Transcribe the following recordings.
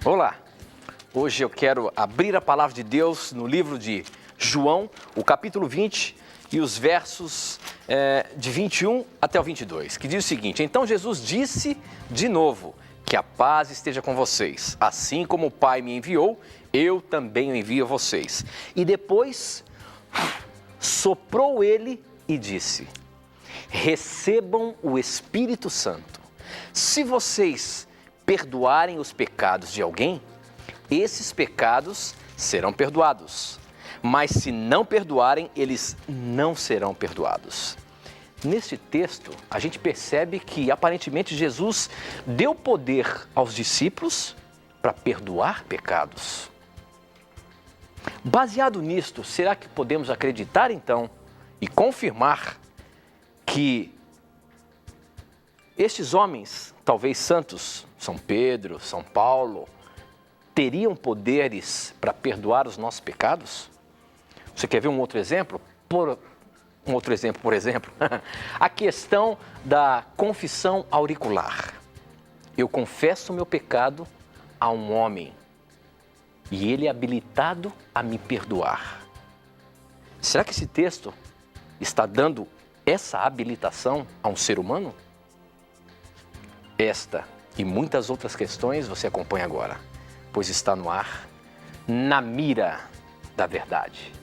Olá, hoje eu quero abrir a palavra de Deus no livro de João, o capítulo 20 e os versos de 21 até o 22, que diz o seguinte: Então Jesus disse de novo, que a paz esteja com vocês, assim como o Pai me enviou, eu também o envio a vocês. E depois soprou ele e disse: recebam o Espírito Santo. Se vocês perdoarem os pecados de alguém, esses pecados serão perdoados. Mas se não perdoarem, eles não serão perdoados. Neste texto, a gente percebe que aparentemente Jesus deu poder aos discípulos para perdoar pecados. Baseado nisto, será que podemos acreditar então e confirmar que estes homens, talvez santos, São Pedro, São Paulo, teriam poderes para perdoar os nossos pecados? Você quer ver um outro exemplo? Por exemplo, a questão da confissão auricular. Eu confesso o meu pecado a um homem e ele é habilitado a me perdoar. Será que esse texto está dando essa habilitação a um ser humano? Esta e muitas outras questões você acompanha agora, pois está no ar, Na Mira da Verdade.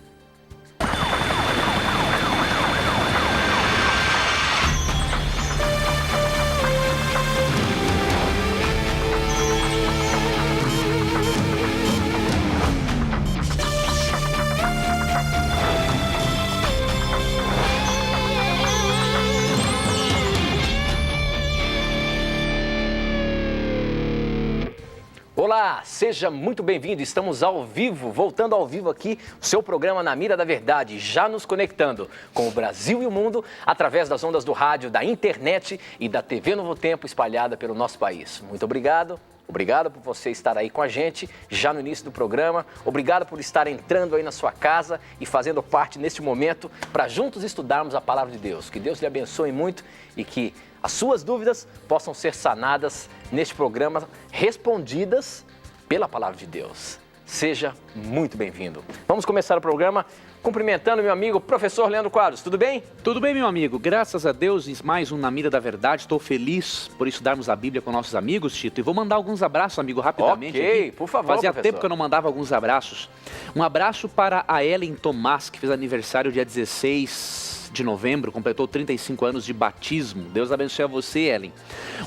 Olá, seja muito bem-vindo, estamos ao vivo, voltando ao vivo aqui, o seu programa Na Mira da Verdade, já nos conectando com o Brasil e o mundo através das ondas do rádio, da internet e da TV Novo Tempo espalhada pelo nosso país. Muito obrigado. Obrigado por você estar aí com a gente já no início do programa. Obrigado por estar entrando aí na sua casa e fazendo parte neste momento para juntos estudarmos a Palavra de Deus. Que Deus lhe abençoe muito e que as suas dúvidas possam ser sanadas neste programa, respondidas pela Palavra de Deus. Seja muito bem-vindo. Vamos começar o programa cumprimentando meu amigo professor Leandro Quadros. Tudo bem? Tudo bem, meu amigo. Graças a Deus, mais um Na Mira da Verdade. Estou feliz por estudarmos a Bíblia com nossos amigos, Tito. E vou mandar alguns abraços, amigo, rapidamente. Ok, aqui. por favor, Fazia professor. tempo que eu não mandava alguns abraços. Um abraço para a Ellen Tomás, que fez aniversário dia 16 de novembro, completou 35 anos de batismo. Deus abençoe a você, Ellen.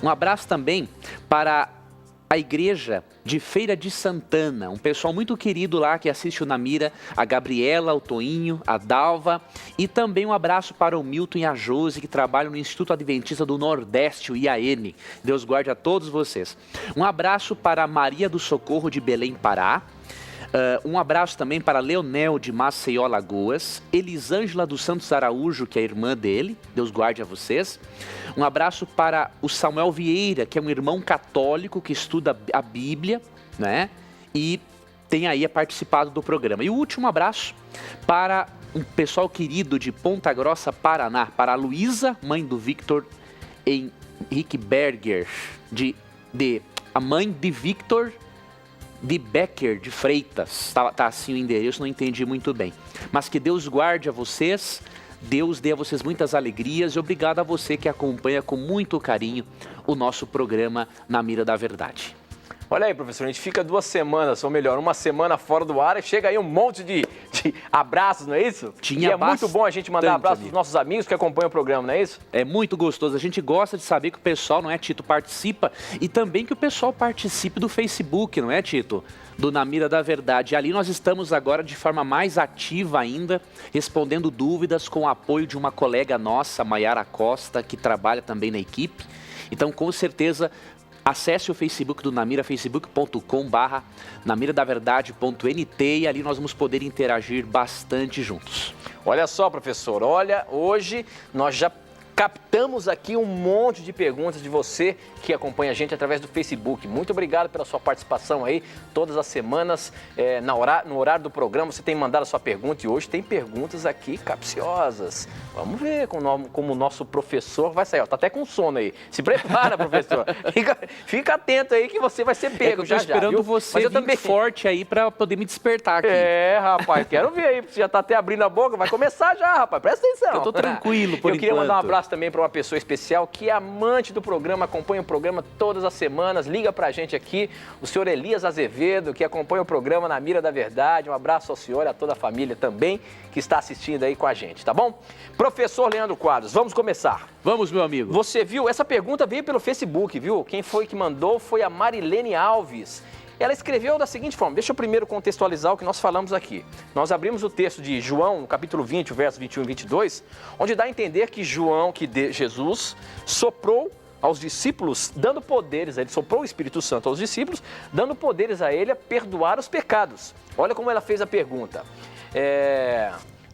Um abraço também para a igreja de Feira de Santana, um pessoal muito querido lá que assiste o Na Mira, a Gabriela, o Toinho, a Dalva, e também um abraço para o Milton e a Josi, que trabalham no Instituto Adventista do Nordeste, o IAN. Deus guarde a todos vocês. Um abraço para a Maria do Socorro de Belém, Pará. Um abraço também para Leonel de Maceió, Alagoas, Elisângela dos Santos Araújo, que é a irmã dele, Deus guarde a vocês. Um abraço para o Samuel Vieira, que é um irmão católico que estuda a Bíblia, né? E tem aí participado do programa. E o último abraço para um pessoal querido de Ponta Grossa, Paraná, para a Luísa, mãe do Victor Henrique Berger, a mãe de Victor de Becker de Freitas, tá assim o endereço, não entendi muito bem. Mas que Deus guarde a vocês, Deus dê a vocês muitas alegrias e obrigado a você que acompanha com muito carinho o nosso programa Na Mira da Verdade. Olha aí, professor, a gente fica 2 semanas, ou melhor, 1 semana fora do ar e chega aí um monte de abraços, não é isso? Tinha e é muito bom a gente mandar abraços para os nossos amigos que acompanham o programa, não é isso? É muito gostoso, a gente gosta de saber que o pessoal, não é, Tito, participa e também que o pessoal participe do Facebook, não é, Tito? Do Na Mira da Verdade. E ali nós estamos agora de forma mais ativa ainda, respondendo dúvidas com o apoio de uma colega nossa, Maiara Costa, que trabalha também na equipe. Então, com certeza, acesse o Facebook do Namira, facebook.com/namiradaverdade.nt e ali nós vamos poder interagir bastante juntos. Olha só, professor, hoje nós já captamos aqui um monte de perguntas de você que acompanha a gente através do Facebook. Muito obrigado pela sua participação aí, todas as semanas, no horário do programa, você tem mandado a sua pergunta e hoje tem perguntas aqui capciosas. Vamos ver como o nosso professor vai sair. Ó, tá até com sono aí. Se prepara, professor. Fica atento aí que você vai ser pego já. Eu tô esperando você vir forte aí para poder me despertar aqui. Rapaz, quero ver aí. Você já tá até abrindo a boca, vai começar já, rapaz. Presta atenção. Eu tô tranquilo por enquanto. Eu queria mandar um abraço também para uma pessoa especial que é amante do programa, acompanha o programa todas as semanas, liga pra gente aqui, o senhor Elias Azevedo, que acompanha o programa na Mira da Verdade. Um abraço ao senhor e a toda a família também que está assistindo aí com a gente, tá bom? Professor Leandro Quadros, vamos começar. Vamos, meu amigo. Você viu? Essa pergunta veio pelo Facebook, viu? Quem foi que mandou foi a Marilene Alves. Ela escreveu da seguinte forma, deixa eu primeiro contextualizar o que nós falamos aqui. Nós abrimos o texto de João, no capítulo 20, versos 21 e 22, onde dá a entender que Jesus soprou aos discípulos, dando poderes, ele soprou o Espírito Santo aos discípulos, dando poderes a ele a perdoar os pecados. Olha como ela fez a pergunta.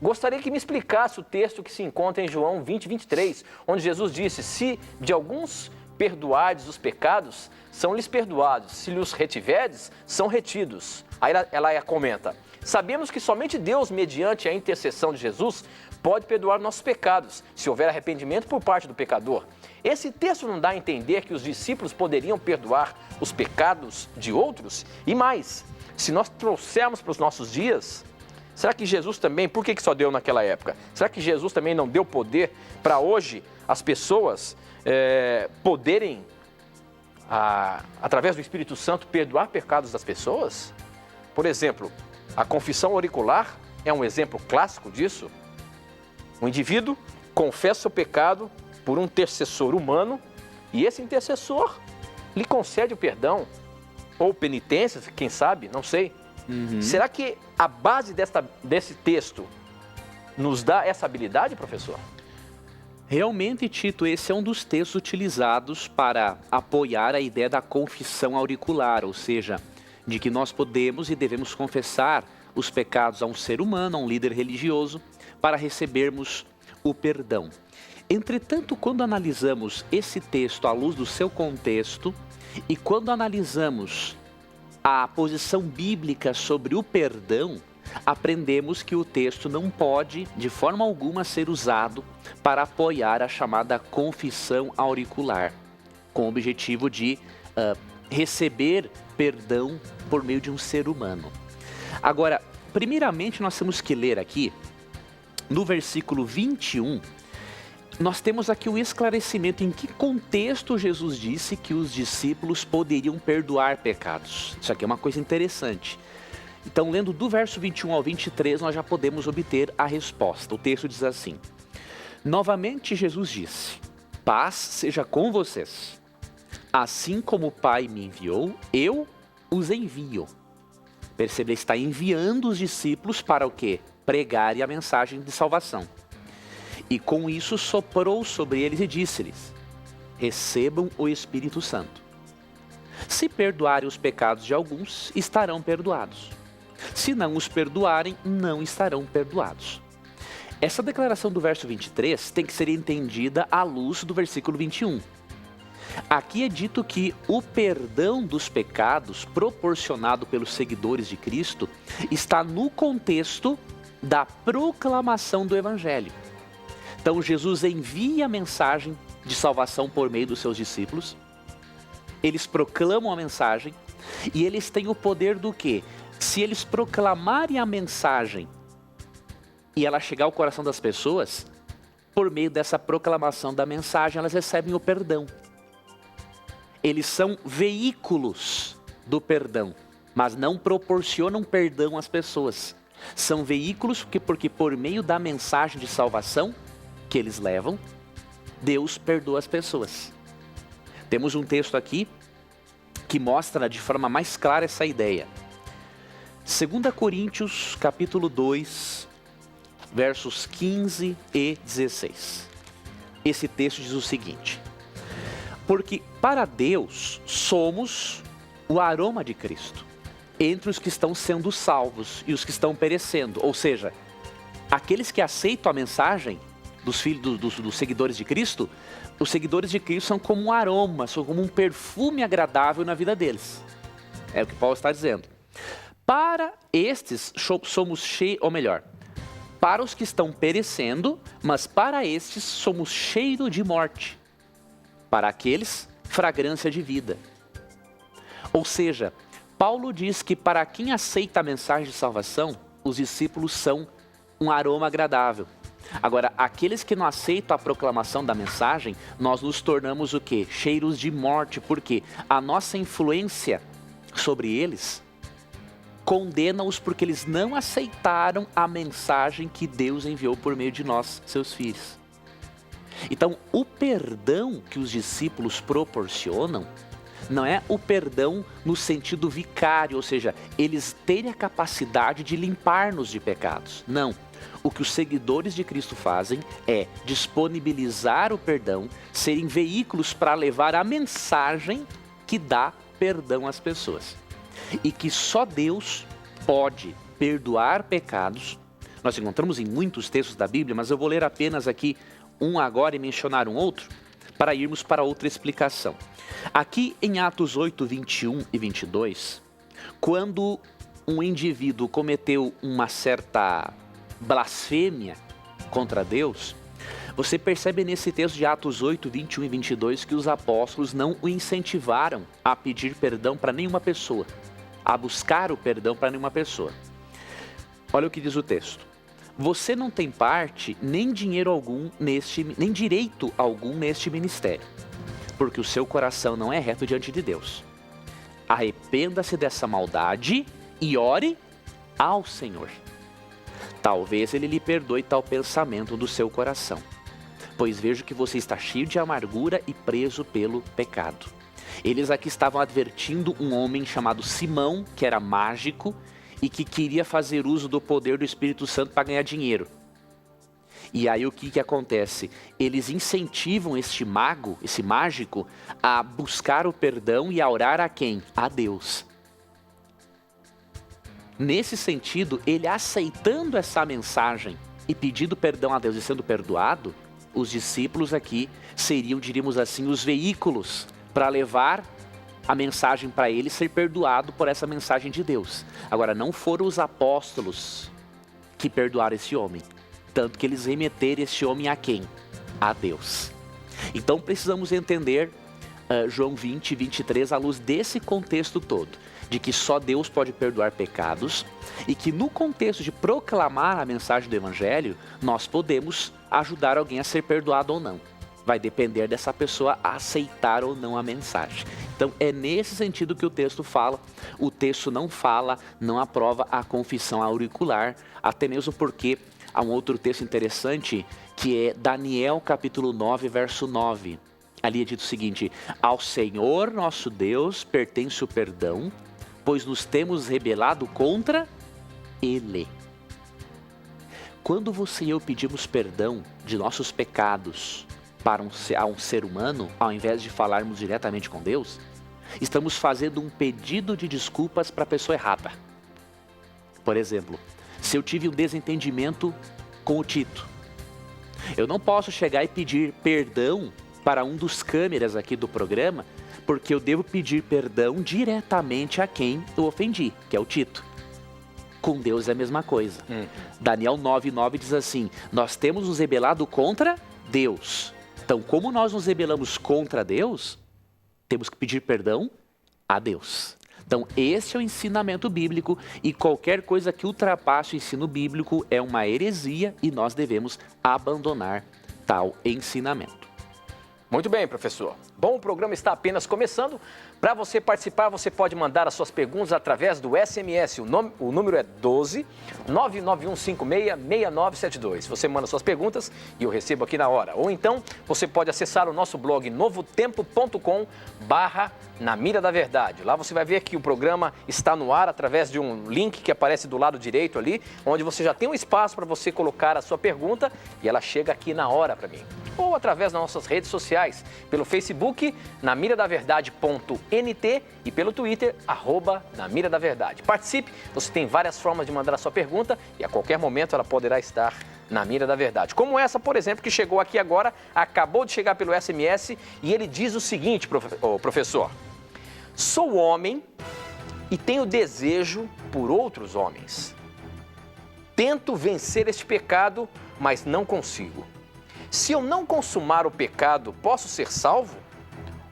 Gostaria que me explicasse o texto que se encontra em João 20, 23, onde Jesus disse, se de alguns perdoardes os pecados, são-lhes perdoados. Se lhes retiverdes, são retidos. Aí ela comenta, sabemos que somente Deus, mediante a intercessão de Jesus, pode perdoar nossos pecados, se houver arrependimento por parte do pecador. Esse texto não dá a entender que os discípulos poderiam perdoar os pecados de outros? E mais, se nós trouxermos para os nossos dias, será que Jesus também, por que só deu naquela época? Será que Jesus também não deu poder para hoje as pessoas poderem, através do Espírito Santo, perdoar pecados das pessoas? Por exemplo, a confissão auricular é um exemplo clássico disso. O indivíduo confessa seu pecado por um intercessor humano e esse intercessor lhe concede o perdão ou penitência, quem sabe, não sei. Será que a base desse texto nos dá essa habilidade, professor? Realmente, Tito, esse é um dos textos utilizados para apoiar a ideia da confissão auricular, ou seja, de que nós podemos e devemos confessar os pecados a um ser humano, a um líder religioso, para recebermos o perdão. Entretanto, quando analisamos esse texto à luz do seu contexto e quando analisamos a posição bíblica sobre o perdão, aprendemos que o texto não pode, de forma alguma, ser usado para apoiar a chamada confissão auricular, com o objetivo de receber perdão por meio de um ser humano. Agora, primeiramente, nós temos que ler aqui, no versículo 21, nós temos aqui o esclarecimento em que contexto Jesus disse que os discípulos poderiam perdoar pecados. Isso aqui é uma coisa interessante. Então, lendo do verso 21 ao 23, nós já podemos obter a resposta. O texto diz assim, novamente Jesus disse, paz seja com vocês. Assim como o Pai me enviou, eu os envio. Percebe, ele está enviando os discípulos para o quê? Pregarem a mensagem de salvação. E com isso soprou sobre eles e disse-lhes, recebam o Espírito Santo. Se perdoarem os pecados de alguns, estarão perdoados. Se não os perdoarem, não estarão perdoados. Essa declaração do verso 23 tem que ser entendida à luz do versículo 21. Aqui é dito que o perdão dos pecados proporcionado pelos seguidores de Cristo está no contexto da proclamação do Evangelho. Então Jesus envia a mensagem de salvação por meio dos seus discípulos, eles proclamam a mensagem e eles têm o poder do quê? Se eles proclamarem a mensagem e ela chegar ao coração das pessoas, por meio dessa proclamação da mensagem, elas recebem o perdão. Eles são veículos do perdão, mas não proporcionam perdão às pessoas. São veículos porque por meio da mensagem de salvação que eles levam, Deus perdoa as pessoas. Temos um texto aqui que mostra de forma mais clara essa ideia. 2 Coríntios, capítulo 2, versos 15 e 16. Esse texto diz o seguinte, porque para Deus somos o aroma de Cristo, entre os que estão sendo salvos e os que estão perecendo. Ou seja, aqueles que aceitam a mensagem dos filhos, dos seguidores de Cristo, os seguidores de Cristo são como um aroma, são como um perfume agradável na vida deles. É o que Paulo está dizendo. Para estes somos cheios, ou melhor, para os que estão perecendo, mas para estes somos cheiro de morte. Para aqueles, fragrância de vida. Ou seja, Paulo diz que para quem aceita a mensagem de salvação, os discípulos são um aroma agradável. Agora, aqueles que não aceitam a proclamação da mensagem, nós nos tornamos o quê? Cheiros de morte, porque a nossa influência sobre eles condena-os porque eles não aceitaram a mensagem que Deus enviou por meio de nós, seus filhos. Então, o perdão que os discípulos proporcionam não é o perdão no sentido vicário, ou seja, eles terem a capacidade de limpar-nos de pecados. Não. O que os seguidores de Cristo fazem é disponibilizar o perdão, serem veículos para levar a mensagem que dá perdão às pessoas. E que só Deus pode perdoar pecados. Nós encontramos em muitos textos da Bíblia, mas eu vou ler apenas aqui um agora e mencionar um outro, para irmos para outra explicação. Aqui em Atos 8, 21 e 22, quando um indivíduo cometeu uma certa blasfêmia contra Deus, você percebe nesse texto de Atos 8, 21 e 22 que os apóstolos não o incentivaram a pedir perdão para nenhuma pessoa, a buscar o perdão para nenhuma pessoa. Olha o que diz o texto. Você não tem parte nem dinheiro algum nem direito algum neste ministério, porque o seu coração não é reto diante de Deus. Arrependa-se dessa maldade e ore ao Senhor. Talvez Ele lhe perdoe tal pensamento do seu coração, pois vejo que você está cheio de amargura e preso pelo pecado. Eles aqui estavam advertindo um homem chamado Simão, que era mágico, e que queria fazer uso do poder do Espírito Santo para ganhar dinheiro. E aí o que acontece? Eles incentivam este mago, esse mágico, a buscar o perdão e a orar a quem? A Deus. Nesse sentido, ele aceitando essa mensagem e pedindo perdão a Deus e sendo perdoado, os discípulos aqui seriam, diríamos assim, os veículos para levar a mensagem para ele ser perdoado por essa mensagem de Deus. Agora, não foram os apóstolos que perdoaram esse homem, tanto que eles remeteram esse homem a quem? A Deus. Então precisamos entender João 20, 23 à luz desse contexto todo, de que só Deus pode perdoar pecados e que no contexto de proclamar a mensagem do Evangelho, nós podemos ajudar alguém a ser perdoado ou não. Vai depender dessa pessoa aceitar ou não a mensagem. Então é nesse sentido que o texto fala. O texto não fala, não aprova a confissão auricular, até mesmo porque há um outro texto interessante que é Daniel capítulo 9, verso 9. Ali é dito o seguinte: ao Senhor nosso Deus pertence o perdão, pois nos temos rebelado contra Ele. Quando você e eu pedimos perdão de nossos pecados a um ser humano, ao invés de falarmos diretamente com Deus, estamos fazendo um pedido de desculpas para a pessoa errada. Por exemplo, se eu tive um desentendimento com o Tito, eu não posso chegar e pedir perdão para um dos câmeras aqui do programa, porque eu devo pedir perdão diretamente a quem eu ofendi, que é o Tito. Com Deus é a mesma coisa. Daniel 9:9 diz assim: nós temos nos rebelado contra Deus. Então, como nós nos rebelamos contra Deus, temos que pedir perdão a Deus. Então, esse é o ensinamento bíblico e qualquer coisa que ultrapasse o ensino bíblico é uma heresia e nós devemos abandonar tal ensinamento. Muito bem, professor. Bom, o programa está apenas começando. Para você participar, você pode mandar as suas perguntas através do SMS. O número é 12 99156 6972. Você manda suas perguntas e eu recebo aqui na hora. Ou então, você pode acessar o nosso blog novotempo.com/Na Mira da Verdade. Lá você vai ver que o programa está no ar através de um link que aparece do lado direito ali, onde você já tem um espaço para você colocar a sua pergunta e ela chega aqui na hora para mim. Ou através das nossas redes sociais, pelo Facebook, namiradaverdade.mp NT e pelo Twitter, @Na Mira da Verdade. Participe, você tem várias formas de mandar a sua pergunta e a qualquer momento ela poderá estar na Mira da Verdade. Como essa, por exemplo, que chegou aqui agora, acabou de chegar pelo SMS e ele diz o seguinte, professor: sou homem e tenho desejo por outros homens. Tento vencer este pecado, mas não consigo. Se eu não consumar o pecado, posso ser salvo?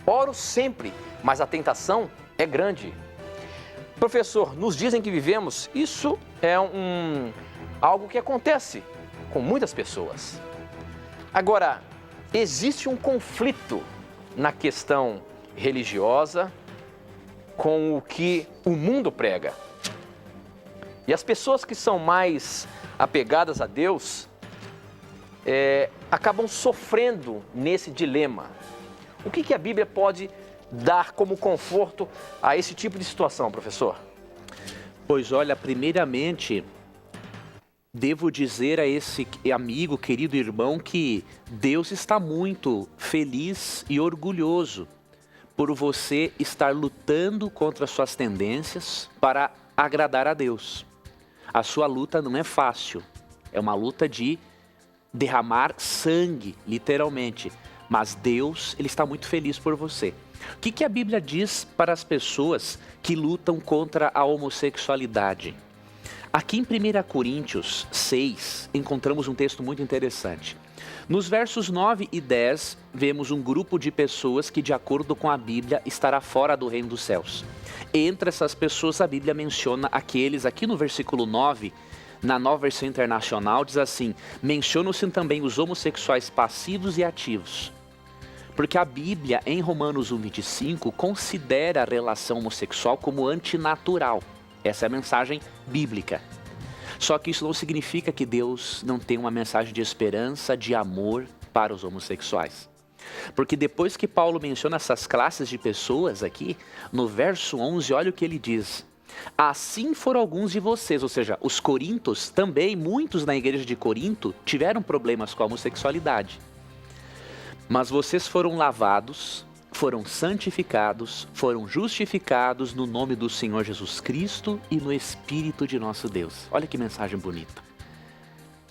Oro sempre, mas a tentação é grande. Professor, nos dizem que vivemos, isso é algo que acontece com muitas pessoas. Agora, existe um conflito na questão religiosa com o que o mundo prega. E as pessoas que são mais apegadas a Deus acabam sofrendo nesse dilema. O que a Bíblia pode dar como conforto a esse tipo de situação, professor? Pois olha, primeiramente, devo dizer a esse amigo, querido irmão, que Deus está muito feliz e orgulhoso por você estar lutando contra as suas tendências para agradar a Deus. A sua luta não é fácil, é uma luta de derramar sangue, literalmente. Mas Deus, Ele está muito feliz por você. O que a Bíblia diz para as pessoas que lutam contra a homossexualidade? Aqui em 1 Coríntios 6, encontramos um texto muito interessante. Nos versos 9 e 10, vemos um grupo de pessoas que, de acordo com a Bíblia, estará fora do reino dos céus. Entre essas pessoas, a Bíblia menciona aqueles, aqui no versículo 9, na Nova Versão Internacional, diz assim: mencionam-se também os homossexuais passivos e ativos. Porque a Bíblia, em Romanos 1,25, considera a relação homossexual como antinatural. Essa é a mensagem bíblica. Só que isso não significa que Deus não tem uma mensagem de esperança, de amor para os homossexuais. Porque depois que Paulo menciona essas classes de pessoas aqui, no verso 11, olha o que ele diz: assim foram alguns de vocês, ou seja, os coríntios também, muitos na igreja de Corinto tiveram problemas com a homossexualidade. Mas vocês foram lavados, foram santificados, foram justificados no nome do Senhor Jesus Cristo e no Espírito de nosso Deus. Olha que mensagem bonita.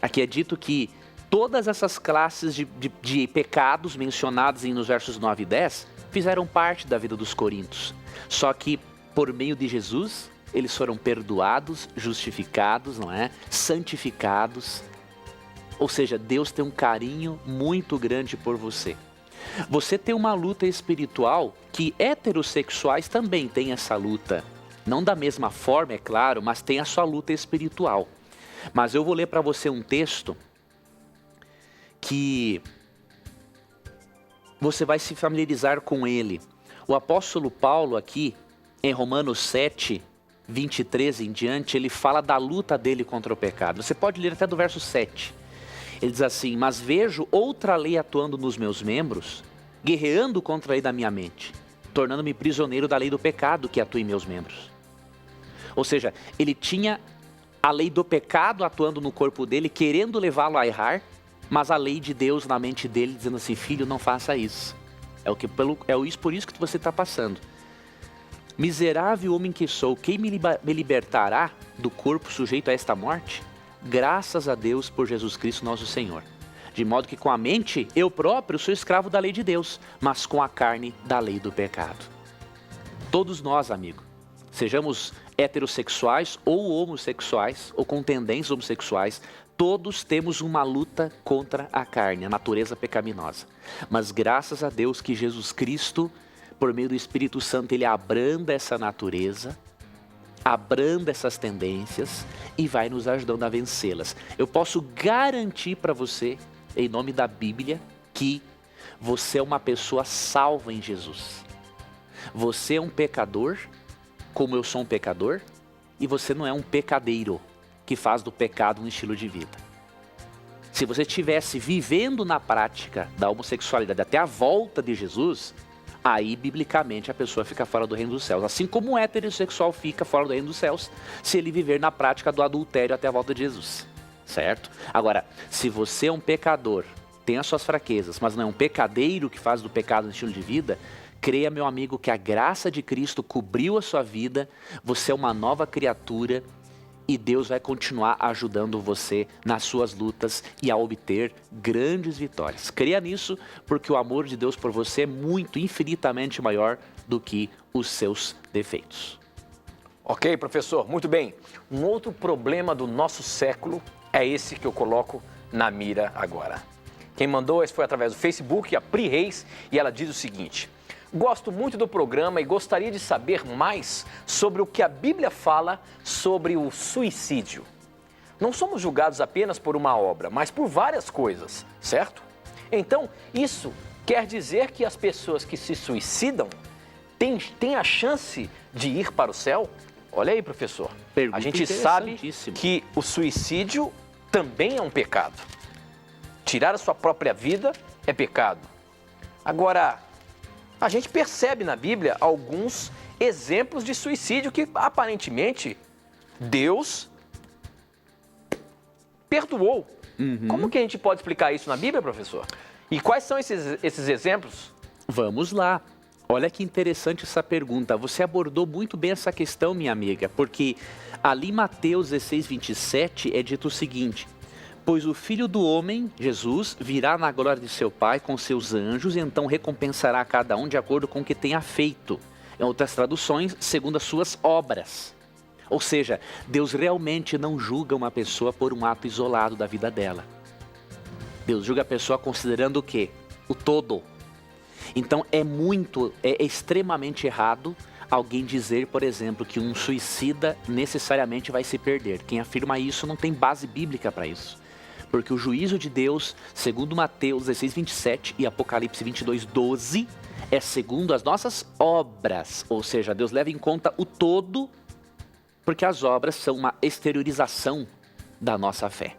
Aqui é dito que todas essas classes de pecados mencionados nos versos 9 e 10 fizeram parte da vida dos coríntios. Só que por meio de Jesus, eles foram perdoados, justificados, não é? Santificados. Ou seja, Deus tem um carinho muito grande por você. Você tem uma luta espiritual que heterossexuais também têm essa luta. Não da mesma forma, é claro, mas tem a sua luta espiritual. Mas eu vou ler para você um texto que você vai se familiarizar com ele. O apóstolo Paulo aqui, em Romanos 7, 23 em diante, ele fala da luta dele contra o pecado. Você pode ler até do verso 7. Ele diz assim: mas vejo outra lei atuando nos meus membros, guerreando contra a lei da minha mente, tornando-me prisioneiro da lei do pecado que atua em meus membros. Ou seja, ele tinha a lei do pecado atuando no corpo dele, querendo levá-lo a errar, mas a lei de Deus na mente dele dizendo assim: filho, não faça isso. Por isso que você está passando. Miserável homem que sou, quem me libertará do corpo sujeito a esta morte? Graças a Deus por Jesus Cristo nosso Senhor. De modo que com a mente eu próprio sou escravo da lei de Deus, mas com a carne da lei do pecado. Todos nós, amigo, sejamos heterossexuais ou homossexuais, ou com tendências homossexuais, todos temos uma luta contra a carne, a natureza pecaminosa. Mas graças a Deus que Jesus Cristo, por meio do Espírito Santo, Ele abranda essa natureza, abranda essas tendências e vai nos ajudando a vencê-las. Eu posso garantir para você, em nome da Bíblia, que você é uma pessoa salva em Jesus. Você é um pecador, como eu sou um pecador, e você não é um pecadeiro que faz do pecado um estilo de vida. Se você estivesse vivendo na prática da homossexualidade até a volta de Jesus, aí, biblicamente, a pessoa fica fora do reino dos céus. Assim como o heterossexual fica fora do reino dos céus, se ele viver na prática do adultério até a volta de Jesus. Certo? Agora, se você é um pecador, tem as suas fraquezas, mas não é um pecadeiro que faz do pecado um estilo de vida, Creia, meu amigo, que a graça de Cristo cobriu a sua vida, você é uma nova criatura e Deus vai continuar ajudando você nas suas lutas e a obter grandes vitórias. Creia nisso, porque o amor de Deus por você é muito, infinitamente maior do que os seus defeitos. Ok, professor, muito bem. Um outro problema do nosso século é esse que eu coloco na mira agora. Quem mandou esse foi através do Facebook, a Pri Reis, e ela diz o seguinte: gosto muito do programa e gostaria de saber mais sobre o que a Bíblia fala sobre o suicídio. Não somos julgados apenas por uma obra, mas por várias coisas, certo? Então, isso quer dizer que as pessoas que se suicidam têm a chance de ir para o céu? Olha aí, professor. Pergunta a gente sabe interessantíssima. que o suicídio também é um pecado. Tirar a sua própria vida é pecado. Agora, a gente percebe na Bíblia alguns exemplos de suicídio que aparentemente Deus perdoou. Como que a gente pode explicar isso na Bíblia, professor? E quais são esses exemplos? Vamos lá. Olha que interessante essa pergunta. Você abordou muito bem essa questão, minha amiga, porque ali em Mateus 16, 27 é dito o seguinte: pois o Filho do Homem, Jesus, virá na glória de seu Pai com seus anjos e então recompensará a cada um de acordo com o que tenha feito. Em outras traduções, segundo as suas obras. Ou seja, Deus realmente não julga uma pessoa por um ato isolado da vida dela. Deus julga a pessoa considerando o quê? O todo. Então é extremamente errado alguém dizer, por exemplo, que um suicida necessariamente vai se perder. Quem afirma isso não tem base bíblica para isso. Porque o juízo de Deus, segundo Mateus 16, 27 e Apocalipse 22, 12, é segundo as nossas obras. Ou seja, Deus leva em conta o todo, porque as obras são uma exteriorização da nossa fé.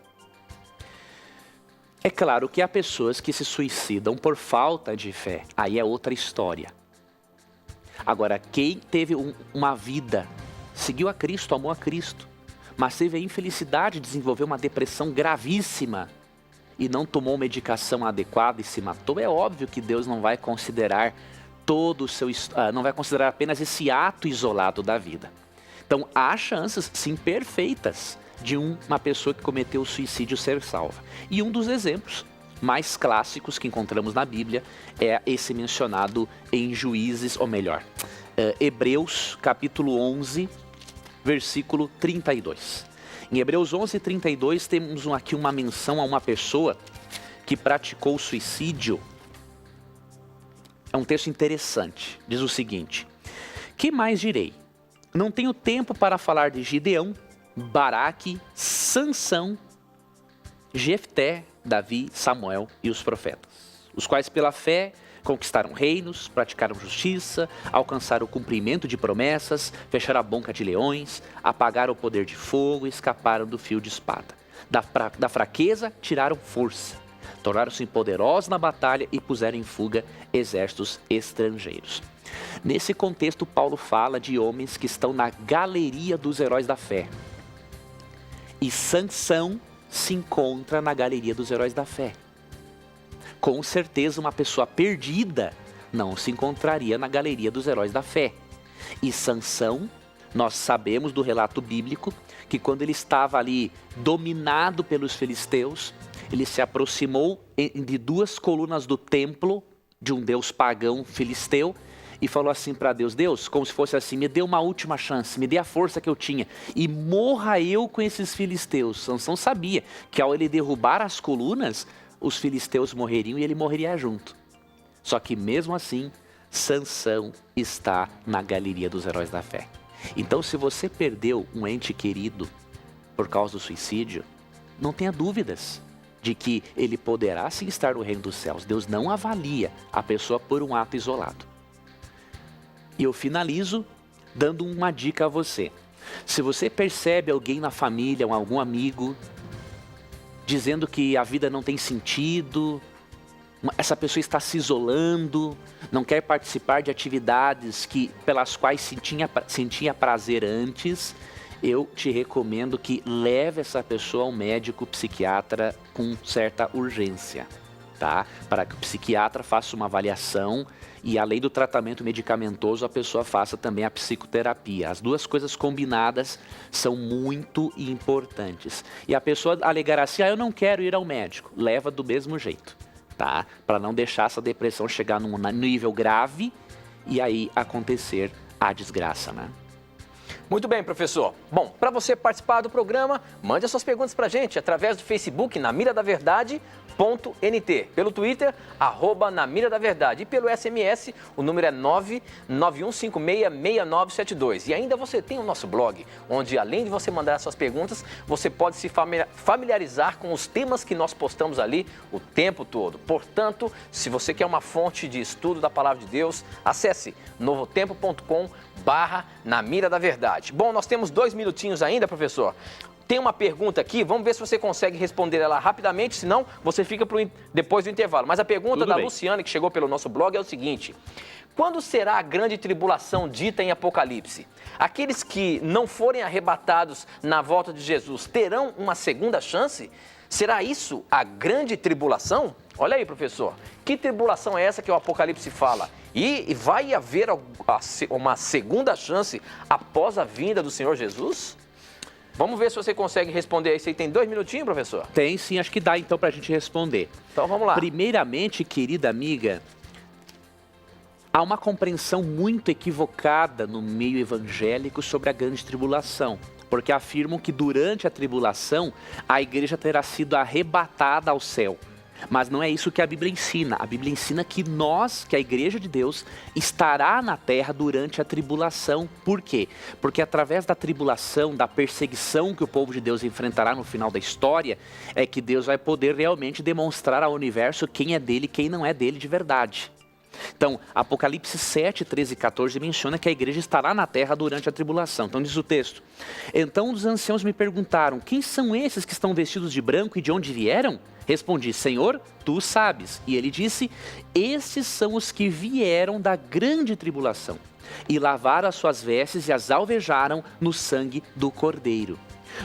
É claro que há pessoas que se suicidam por falta de fé. Aí é outra história. Agora, quem teve uma vida, seguiu a Cristo, amou a Cristo, mas teve a infelicidade de desenvolver uma depressão gravíssima e não tomou medicação adequada e se matou, é óbvio que Deus não vai considerar não vai considerar apenas esse ato isolado da vida. Então, há chances, sim, perfeitas de uma pessoa que cometeu o suicídio ser salva. E um dos exemplos mais clássicos que encontramos na Bíblia é esse mencionado em Juízes, ou melhor, Hebreus capítulo 11, versículo 32. Em Hebreus 11, 32 temos aqui uma menção a uma pessoa que praticou suicídio. É um texto interessante, diz o seguinte: que mais direi? Não tenho tempo para falar de Gideão, Baraque, Sansão, Jefté, Davi, Samuel e os profetas, os quais pela fé conquistaram reinos, praticaram justiça, alcançaram o cumprimento de promessas, fecharam a boca de leões, apagaram o poder de fogo e escaparam do fio de espada. Da fraqueza tiraram força, tornaram-se poderosos na batalha e puseram em fuga exércitos estrangeiros. Nesse contexto, Paulo fala de homens que estão na galeria dos heróis da fé. E Sansão se encontra na galeria dos heróis da fé. Com certeza uma pessoa perdida não se encontraria na galeria dos heróis da fé. E Sansão, nós sabemos do relato bíblico, que quando ele estava ali dominado pelos filisteus, ele se aproximou de duas colunas do templo de um deus pagão filisteu e falou assim para Deus: Deus, como se fosse assim, me dê uma última chance, me dê a força que eu tinha e morra eu com esses filisteus. Sansão sabia que ao ele derrubar as colunas, os filisteus morreriam e ele morreria junto. Só que mesmo assim, Sansão está na galeria dos heróis da fé. Então, se você perdeu um ente querido por causa do suicídio, não tenha dúvidas de que ele poderá sim estar no reino dos céus. Deus não avalia a pessoa por um ato isolado. E eu finalizo dando uma dica a você. Se você percebe alguém na família, ou algum amigo, dizendo que a vida não tem sentido, essa pessoa está se não quer participar de atividades pelas quais sentia prazer antes, eu te recomendo que leve essa pessoa ao médico psiquiatra com certa urgência. tá? Para que o psiquiatra faça uma avaliação e, além do tratamento medicamentoso, a pessoa faça também a psicoterapia. As duas coisas combinadas são muito importantes. E a pessoa alegará assim, eu não quero ir ao médico. Leva do mesmo jeito, tá? Para não deixar essa depressão chegar num nível grave e aí acontecer a desgraça, né? Muito bem, professor. Bom, para você participar do programa, mande as suas perguntas para a gente através do Facebook, Na Mira da Verdade, .nt, pelo Twitter, @Na Mira da Verdade, e pelo SMS, o número é 991566972. E ainda você tem o nosso blog, onde além de você mandar as suas perguntas, você pode se familiarizar com os temas que nós postamos ali o tempo todo. Portanto, se você quer uma fonte de estudo da Palavra de Deus, acesse novotempo.com/Na Mira da Verdade. Bom, nós temos 2 minutinhos ainda, professor. Tem uma pergunta aqui, vamos ver se você consegue responder ela rapidamente, senão você fica depois do intervalo. Mas a pergunta da Luciane, que chegou pelo nosso blog, é o seguinte: quando será a grande tribulação dita em Apocalipse? Aqueles que não forem arrebatados na volta de Jesus terão uma segunda chance? Será isso a grande tribulação? Olha aí, professor, que tribulação é essa que o Apocalipse fala? E vai haver uma segunda chance após a vinda do Senhor Jesus? Vamos ver se você consegue responder isso aí. Tem 2 minutinhos, professor? Tem sim, acho que dá então para a gente responder. Então vamos lá. Primeiramente, querida amiga, há uma compreensão muito equivocada no meio evangélico sobre a grande tribulação. Porque afirmam que durante a tribulação a igreja terá sido arrebatada ao céu. Mas não é isso que a Bíblia ensina. A Bíblia ensina que que a Igreja de Deus, estará na terra durante a tribulação. Por quê? Porque através da tribulação, da perseguição que o povo de Deus enfrentará no final da história, é que Deus vai poder realmente demonstrar ao universo quem é dele e quem não é dele de verdade. Então, Apocalipse 7, 13 e 14 menciona que a igreja estará na terra durante a tribulação. Então diz o texto: então os anciãos me perguntaram, quem são esses que estão vestidos de branco e de onde vieram? Respondi, Senhor, tu sabes. E ele disse, esses são os que vieram da grande tribulação e lavaram as suas vestes e as alvejaram no sangue do Cordeiro.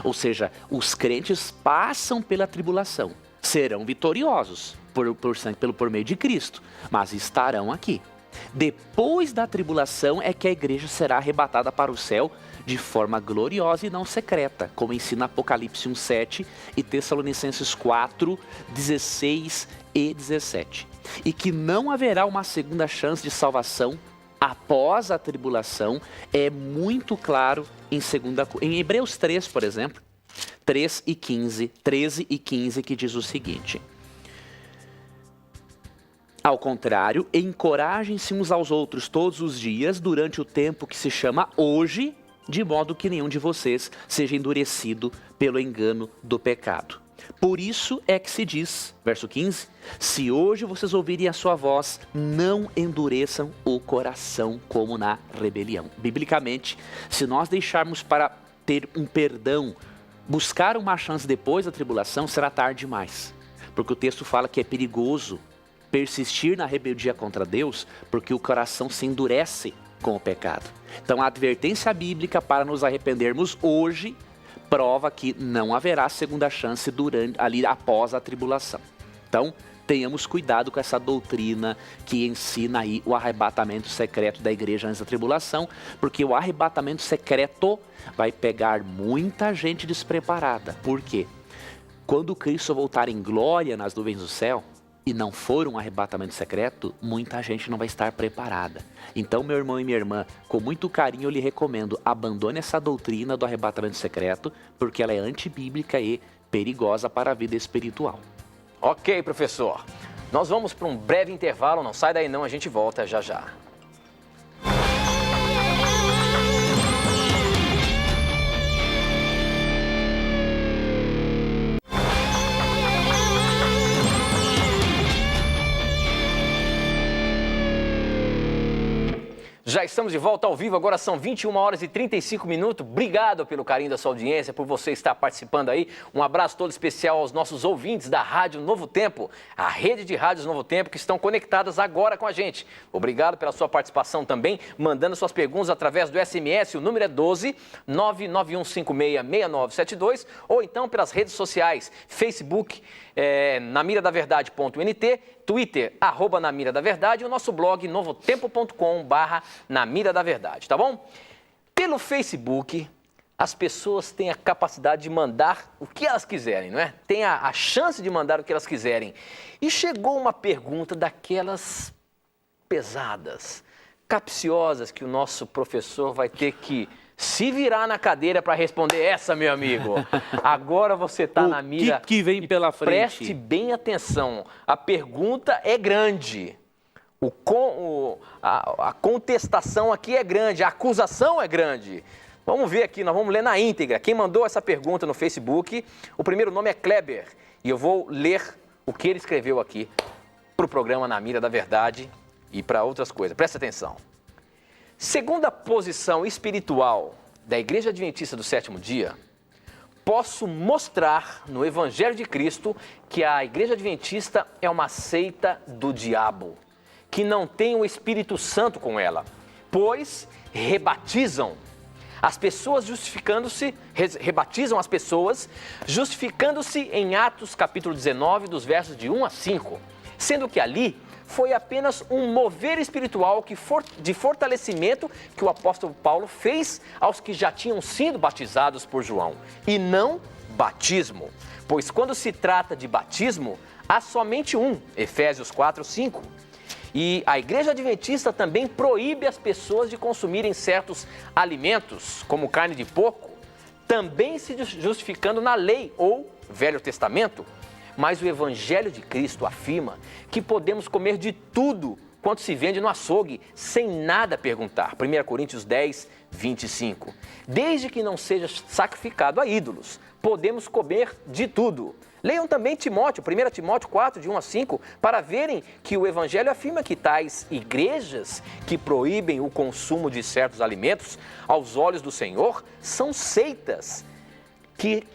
Ou seja, os crentes passam pela tribulação, serão vitoriosos por meio de Cristo, mas estarão aqui. Depois da tribulação é que a igreja será arrebatada para o céu de forma gloriosa e não secreta, como ensina Apocalipse 1:7 e Tessalonicenses 4, 16 e 17. E que não haverá uma segunda chance de salvação após a tribulação, é muito claro em Hebreus 3, por exemplo, 13 e 15, que diz o seguinte: ao contrário, encorajem-se uns aos outros todos os dias durante o tempo que se chama hoje, de modo que nenhum de vocês seja endurecido pelo engano do pecado. Por isso é que se diz, verso 15, se hoje vocês ouvirem a sua voz, não endureçam o coração como na rebelião. Biblicamente, se nós deixarmos para ter um perdão, buscar uma chance depois da tribulação, será tarde demais. Porque o texto fala que é perigoso persistir na rebeldia contra Deus, porque o coração se endurece com o pecado. Então a advertência bíblica para nos arrependermos hoje prova que não haverá segunda chance após a tribulação. Então tenhamos cuidado com essa doutrina que ensina aí o arrebatamento secreto da igreja antes da tribulação, porque o arrebatamento secreto vai pegar muita gente despreparada. Por quê? Quando Cristo voltar em glória nas nuvens do céu, e não for um arrebatamento secreto, muita gente não vai estar preparada. Então, meu irmão e minha irmã, com muito carinho eu lhe recomendo, abandone essa doutrina do arrebatamento secreto, porque ela é antibíblica e perigosa para a vida espiritual. Ok, professor. Nós vamos para um breve intervalo, não sai daí não, a gente volta já já. Já estamos de volta ao vivo, agora são 21 horas e 35 minutos. Obrigado pelo carinho da sua audiência, por você estar participando aí. Um abraço todo especial aos nossos ouvintes da Rádio Novo Tempo, a rede de rádios Novo Tempo que estão conectadas agora com a gente. Obrigado pela sua participação também, mandando suas perguntas através do SMS, o número é 12 991566972, ou então pelas redes sociais, Facebook, namiradaverdade.nt, Twitter, @namiradaverdade, e o nosso blog novotempo.com/namiradaverdade, tá bom? Pelo Facebook, as pessoas têm a capacidade de mandar o que elas quiserem, não é? Tem a chance de mandar o que elas quiserem. E chegou uma pergunta daquelas pesadas, capciosas, que o nosso professor vai ter que se virar na cadeira para responder essa, meu amigo. Agora você está na mira. O que vem pela frente? Preste bem atenção. A pergunta é grande. A contestação aqui é grande. A acusação é grande. Vamos ver aqui, nós vamos ler na íntegra. Quem mandou essa pergunta no Facebook, o primeiro nome é Kleber. E eu vou ler o que ele escreveu aqui para o programa Na Mira da Verdade e para outras coisas. Presta atenção. Segundo a posição espiritual da Igreja Adventista do Sétimo Dia, posso mostrar no Evangelho de Cristo que a Igreja Adventista é uma seita do diabo, que não tem o Espírito Santo com ela, pois rebatizam as pessoas rebatizam as pessoas, justificando-se em Atos capítulo 19, dos versos de 1 a 5, sendo que ali foi apenas um mover espiritual de fortalecimento que o apóstolo Paulo fez aos que já tinham sido batizados por João, e não batismo, pois quando se trata de batismo, há somente um, Efésios 4, 5. E a Igreja Adventista também proíbe as pessoas de consumirem certos alimentos, como carne de porco, também se justificando na lei ou Velho Testamento. Mas o Evangelho de Cristo afirma que podemos comer de tudo quanto se vende no açougue, sem nada perguntar. 1 Coríntios 10, 25. Desde que não seja sacrificado a ídolos, podemos comer de tudo. Leiam também Timóteo, 1 Timóteo 4, de 1 a 5, para verem que o Evangelho afirma que tais igrejas que proíbem o consumo de certos alimentos, aos olhos do Senhor, são seitas que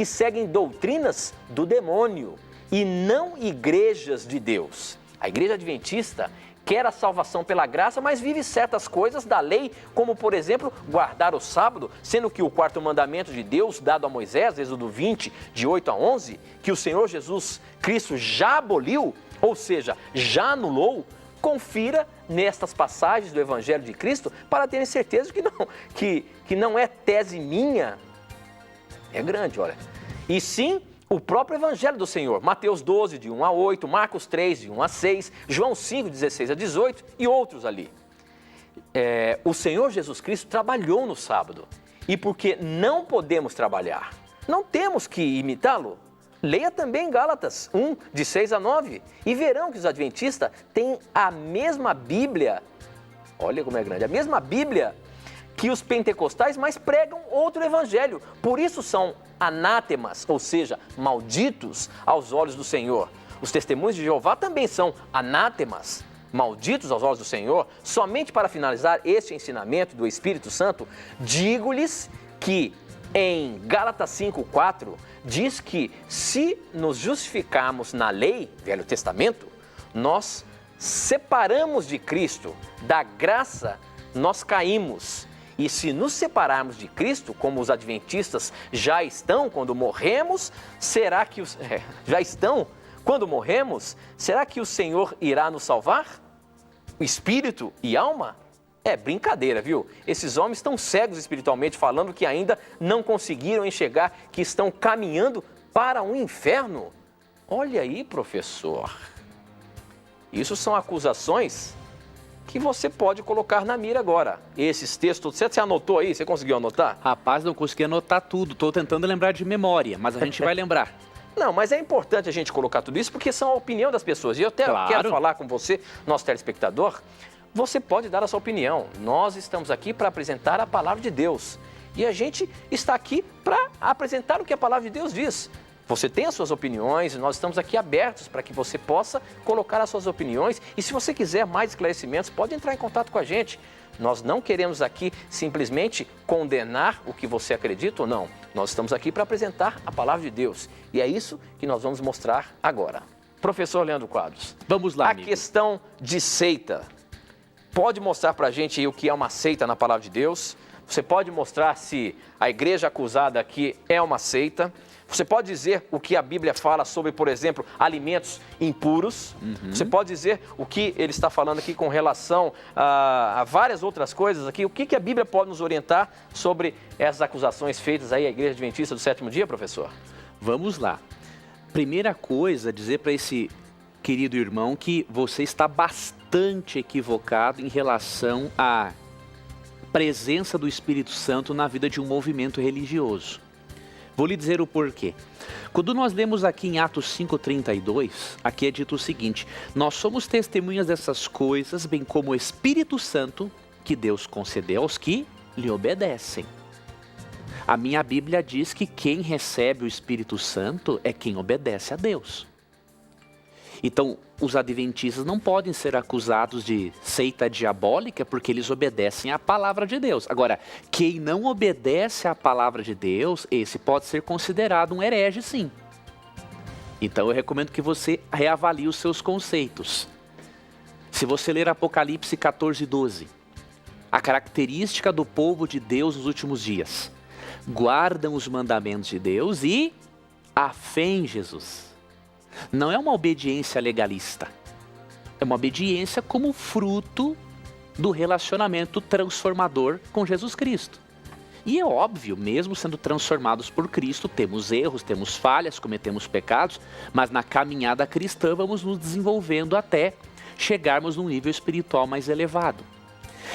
seguem doutrinas do demônio e não igrejas de Deus. A Igreja Adventista quer a salvação pela graça, mas vive certas coisas da lei, como por exemplo, guardar o sábado, sendo que o quarto mandamento de Deus, dado a Moisés, Êxodo 20, de 8 a 11, que o Senhor Jesus Cristo já aboliu, ou seja, já anulou. Confira nestas passagens do Evangelho de Cristo para terem certeza que não é tese minha, é grande, olha. E sim, o próprio Evangelho do Senhor, Mateus 12, de 1 a 8, Marcos 3, de 1 a 6, João 5, 16 a 18 e outros ali. O Senhor Jesus Cristo trabalhou no sábado, e porque não podemos trabalhar, não temos que imitá-lo. Leia também Gálatas 1, de 6 a 9, e verão que os adventistas têm a mesma Bíblia, olha como é grande, a mesma Bíblia que os pentecostais, mas pregam outro evangelho. Por isso são anátemas, ou seja, malditos aos olhos do Senhor. Os testemunhos de Jeová também são anátemas, malditos aos olhos do Senhor. Somente para finalizar este ensinamento do Espírito Santo, digo-lhes que em Gálatas 5:4 diz que se nos justificarmos na lei, Velho Testamento, nós separamos de Cristo, da graça nós caímos. E se nos separarmos de Cristo, como os adventistas já estão quando morremos, será que será que o Senhor irá nos salvar? O espírito e alma? É brincadeira, viu? Esses homens estão cegos espiritualmente falando que ainda não conseguiram enxergar que estão caminhando para um inferno. Olha aí, professor. Isso são acusações que você pode colocar na mira agora. Esses textos, você anotou aí? Você conseguiu anotar? Rapaz, não consegui anotar tudo. Estou tentando lembrar de memória, mas a gente vai lembrar. Não, mas é importante a gente colocar tudo isso porque são a opinião das pessoas. E eu até quero falar com você, nosso telespectador. Você pode dar a sua opinião. Nós estamos aqui para apresentar a palavra de Deus. E a gente está aqui para apresentar o que a palavra de Deus diz. Você tem as suas opiniões e nós estamos aqui abertos para que você possa colocar as suas opiniões. E se você quiser mais esclarecimentos, pode entrar em contato com a gente. Nós não queremos aqui simplesmente condenar o que você acredita ou não. Nós estamos aqui para apresentar a palavra de Deus. E é isso que nós vamos mostrar agora. Professor Leandro Quadros. Vamos lá, A amigo. questão de seita. Pode mostrar para a gente aí o que é uma seita na palavra de Deus? Você pode mostrar se a igreja acusada aqui é uma seita? Você pode dizer o que a Bíblia fala sobre, por exemplo, alimentos impuros? Você pode dizer o que ele está falando aqui com relação a várias outras coisas aqui? O que a Bíblia pode nos orientar sobre essas acusações feitas aí à Igreja Adventista do Sétimo Dia, professor? Vamos lá. Primeira coisa, dizer para esse querido irmão que você está bastante equivocado em relação à presença do Espírito Santo na vida de um movimento religioso. Vou lhe dizer o porquê. Quando nós lemos aqui em Atos 5,32, aqui é dito o seguinte: nós somos testemunhas dessas coisas, bem como o Espírito Santo que Deus concedeu aos que lhe obedecem. A minha Bíblia diz que quem recebe o Espírito Santo é quem obedece a Deus. Então, os adventistas não podem ser acusados de seita diabólica porque eles obedecem à palavra de Deus. Agora, quem não obedece à palavra de Deus, esse pode ser considerado um herege, sim. Então, eu recomendo que você reavalie os seus conceitos. Se você ler Apocalipse 14:12, a característica do povo de Deus nos últimos dias: guardam os mandamentos de Deus e a fé em Jesus. Não é uma obediência legalista, é uma obediência como fruto do relacionamento transformador com Jesus Cristo. E é óbvio, mesmo sendo transformados por Cristo, temos erros, temos falhas, cometemos pecados, mas na caminhada cristã vamos nos desenvolvendo até chegarmos num nível espiritual mais elevado.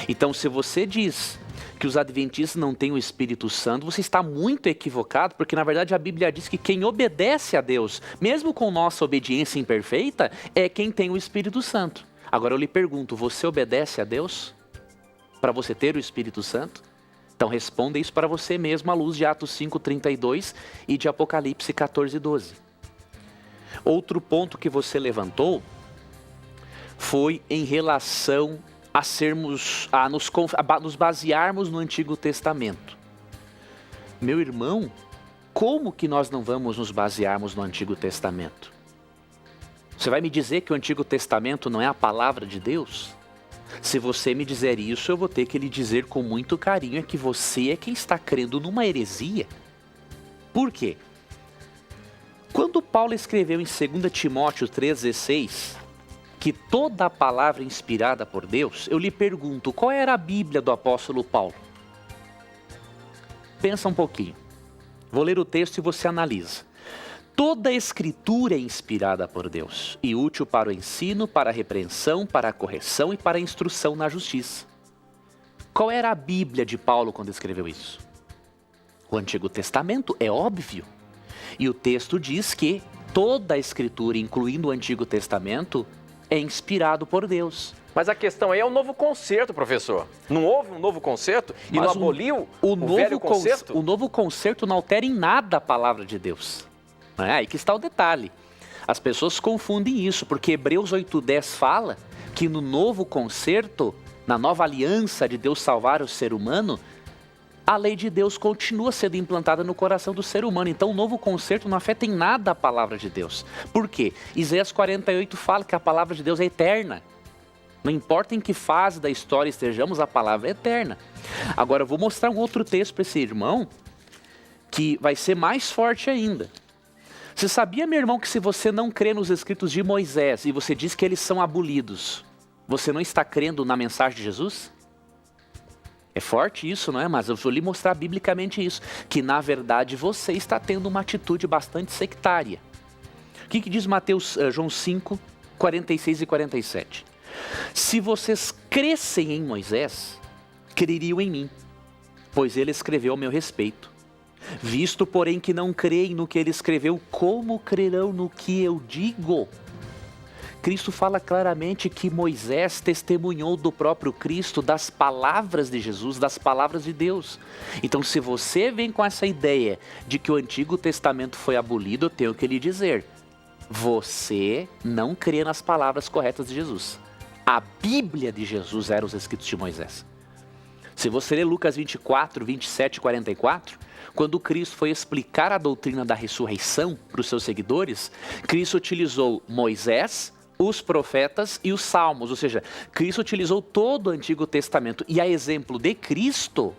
Então, se você diz que os adventistas não têm o Espírito Santo, você está muito equivocado, porque na verdade a Bíblia diz que quem obedece a Deus, mesmo com nossa obediência imperfeita, é quem tem o Espírito Santo. Agora eu lhe pergunto, você obedece a Deus para você ter o Espírito Santo? Então responda isso para você mesmo à luz de Atos 5:32 e de Apocalipse 14:12. Outro ponto que você levantou foi em relação a nos basearmos no Antigo Testamento. Meu irmão, como que nós não vamos nos basearmos no Antigo Testamento? Você vai me dizer que o Antigo Testamento não é a palavra de Deus? Se você me dizer isso, eu vou ter que lhe dizer com muito carinho que você é quem está crendo numa heresia. Por quê? Quando Paulo escreveu em 2 Timóteo 3,16... que toda a palavra inspirada por Deus, eu lhe pergunto, qual era a Bíblia do apóstolo Paulo? Pensa um pouquinho. Vou ler o texto e você analisa. Toda a escritura é inspirada por Deus e útil para o ensino, para a repreensão, para a correção e para a instrução na justiça. Qual era a Bíblia de Paulo quando escreveu isso? O Antigo Testamento, é óbvio. E o texto diz que toda a escritura, incluindo o Antigo Testamento, é inspirado por Deus. Mas a questão aí é o novo concerto, professor. Não houve um novo concerto e não aboliu o velho concerto? O novo concerto não altera em nada a palavra de Deus. É aí que está o detalhe. As pessoas confundem isso, porque Hebreus 8:10 fala que no novo concerto, na nova aliança de Deus salvar o ser humano, a lei de Deus continua sendo implantada no coração do ser humano. Então o novo concerto não afeta em nada a palavra de Deus. Por quê? Isaías 48 fala que a palavra de Deus é eterna. Não importa em que fase da história estejamos, a palavra é eterna. Agora eu vou mostrar um outro texto para esse irmão, que vai ser mais forte ainda. Você sabia, meu irmão, que se você não crê nos escritos de Moisés e você diz que eles são abolidos, você não está crendo na mensagem de Jesus? É forte isso, não é? Mas eu vou lhe mostrar biblicamente isso, que na verdade você está tendo uma atitude bastante sectária. O que diz João 5, 46 e 47? Se vocês crescem em Moisés, creriam em mim, pois ele escreveu a meu respeito. Visto, porém, que não creem no que ele escreveu, como crerão no que eu digo? Cristo fala claramente que Moisés testemunhou do próprio Cristo, das palavras de Jesus, das palavras de Deus. Então, se você vem com essa ideia de que o Antigo Testamento foi abolido, eu tenho que lhe dizer, você não crê nas palavras corretas de Jesus. A Bíblia de Jesus eram os escritos de Moisés. Se você ler Lucas 24, 27 e 44, quando Cristo foi explicar a doutrina da ressurreição para os seus seguidores, Cristo utilizou Moisés, os profetas e os salmos, ou seja, Cristo utilizou todo o Antigo Testamento. E a exemplo de Cristo,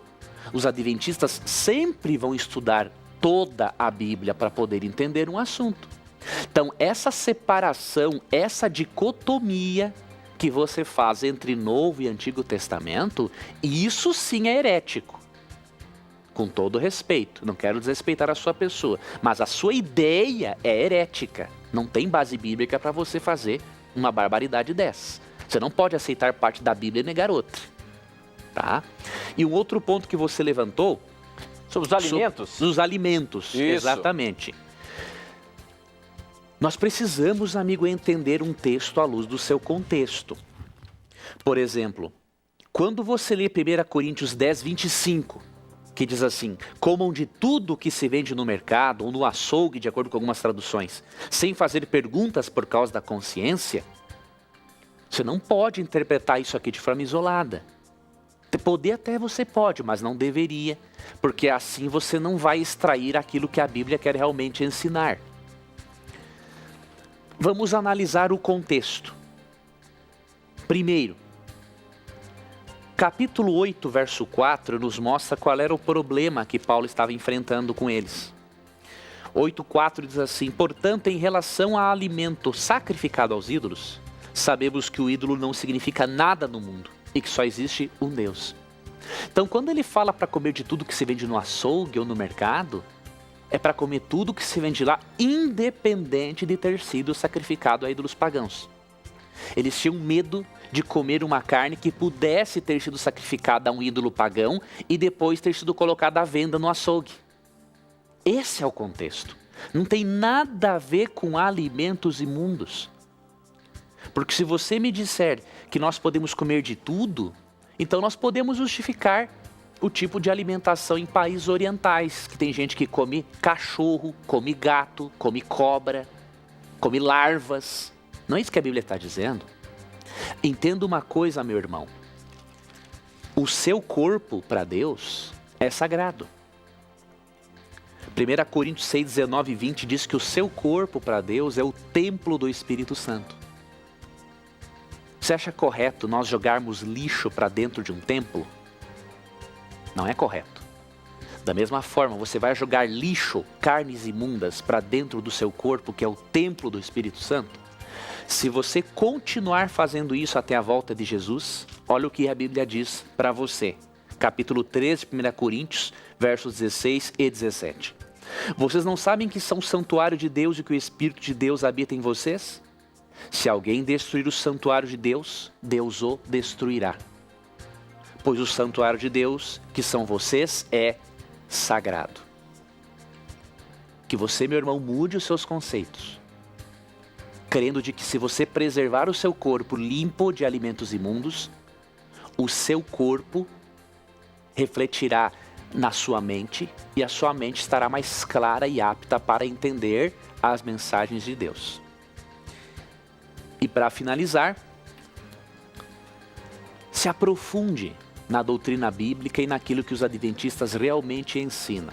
os adventistas sempre vão estudar toda a Bíblia para poder entender um assunto. Então, essa separação, essa dicotomia que você faz entre Novo e Antigo Testamento, isso sim é herético. Com todo respeito, não quero desrespeitar a sua pessoa, mas a sua ideia é herética. Não tem base bíblica para você fazer uma barbaridade dessa. Você não pode aceitar parte da Bíblia e negar outra. Tá? E um outro ponto que você levantou... Sobre os alimentos? Sobre os alimentos, isso. Exatamente. Nós precisamos, amigo, entender um texto à luz do seu contexto. Por exemplo, quando você lê 1 Coríntios 10, 25, que diz assim, comam de tudo que se vende no mercado ou no açougue, de acordo com algumas traduções, sem fazer perguntas por causa da consciência, você não pode interpretar isso aqui de forma isolada. Poder até você pode, mas não deveria, porque assim você não vai extrair aquilo que a Bíblia quer realmente ensinar. Vamos analisar o contexto. Primeiro, capítulo 8, verso 4, nos mostra qual era o problema que Paulo estava enfrentando com eles. 8,4 diz assim, portanto, em relação a alimento sacrificado aos ídolos, sabemos que o ídolo não significa nada no mundo e que só existe um Deus. Então, quando ele fala para comer de tudo que se vende no açougue ou no mercado, é para comer tudo que se vende lá, independente de ter sido sacrificado a ídolos pagãos. Eles tinham medo de comer uma carne que pudesse ter sido sacrificada a um ídolo pagão e depois ter sido colocada à venda no açougue. Esse é o contexto. Não tem nada a ver com alimentos imundos. Porque se você me disser que nós podemos comer de tudo, então nós podemos justificar o tipo de alimentação em países orientais, que tem gente que come cachorro, come gato, come cobra, come larvas. Não é isso que a Bíblia está dizendo? Entenda uma coisa, meu irmão. O seu corpo para Deus é sagrado. 1 Coríntios 6, 19 e 20 diz que o seu corpo para Deus é o templo do Espírito Santo. Você acha correto nós jogarmos lixo para dentro de um templo? Não é correto. Da mesma forma, você vai jogar lixo, carnes imundas, para dentro do seu corpo, que é o templo do Espírito Santo? Se você continuar fazendo isso até a volta de Jesus, olha o que a Bíblia diz para você. Capítulo 13, 1 Coríntios, versos 16 e 17. Vocês não sabem que são santuário de Deus e que o Espírito de Deus habita em vocês? Se alguém destruir o santuário de Deus, Deus o destruirá. Pois o santuário de Deus, que são vocês, é sagrado. Que você, meu irmão, mude os seus conceitos, crendo de que se você preservar o seu corpo limpo de alimentos imundos, o seu corpo refletirá na sua mente e a sua mente estará mais clara e apta para entender as mensagens de Deus. E para finalizar, se aprofunde na doutrina bíblica e naquilo que os adventistas realmente ensinam.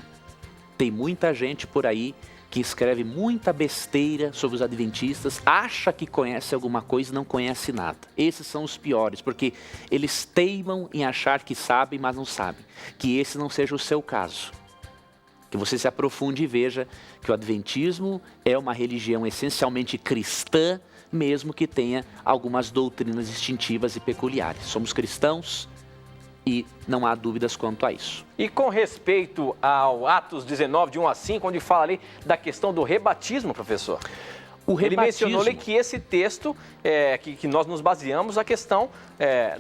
Tem muita gente por aí que escreve muita besteira sobre os adventistas, acha que conhece alguma coisa e não conhece nada. Esses são os piores, porque eles teimam em achar que sabem, mas não sabem. Que esse não seja o seu caso. Que você se aprofunde e veja que o adventismo é uma religião essencialmente cristã, mesmo que tenha algumas doutrinas distintivas e peculiares. Somos cristãos e não há dúvidas quanto a isso. E com respeito ao Atos 19, de 1 a 5, onde fala ali da questão do rebatismo, professor. Ele mencionou ali que esse texto, que nós nos baseamos, a questão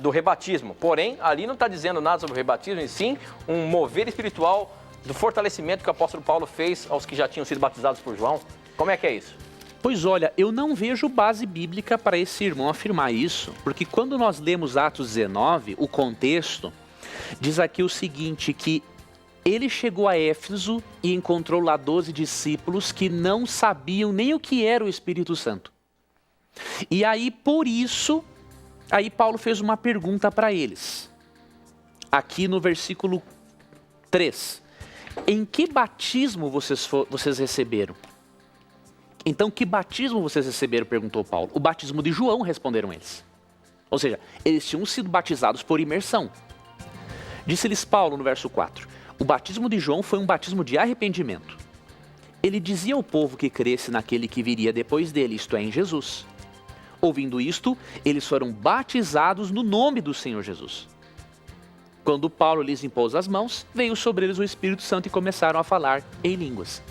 do rebatismo. Porém, ali não está dizendo nada sobre o rebatismo, e sim um mover espiritual do fortalecimento que o apóstolo Paulo fez aos que já tinham sido batizados por João. Como é que é isso? Pois olha, eu não vejo base bíblica para esse irmão afirmar isso, porque quando nós lemos Atos 19, o contexto diz aqui o seguinte, que ele chegou a Éfeso e encontrou lá 12 discípulos que não sabiam nem o que era o Espírito Santo. E aí, por isso, aí Paulo fez uma pergunta para eles. Aqui no versículo 3. Em que batismo vocês receberam? Então, que batismo vocês receberam? Perguntou Paulo. O batismo de João, responderam eles. Ou seja, eles tinham sido batizados por imersão. Disse-lhes Paulo no verso 4. O batismo de João foi um batismo de arrependimento. Ele dizia ao povo que cresce naquele que viria depois dele, isto é, em Jesus. Ouvindo isto, eles foram batizados no nome do Senhor Jesus. Quando Paulo lhes impôs as mãos, veio sobre eles o Espírito Santo e começaram a falar em línguas.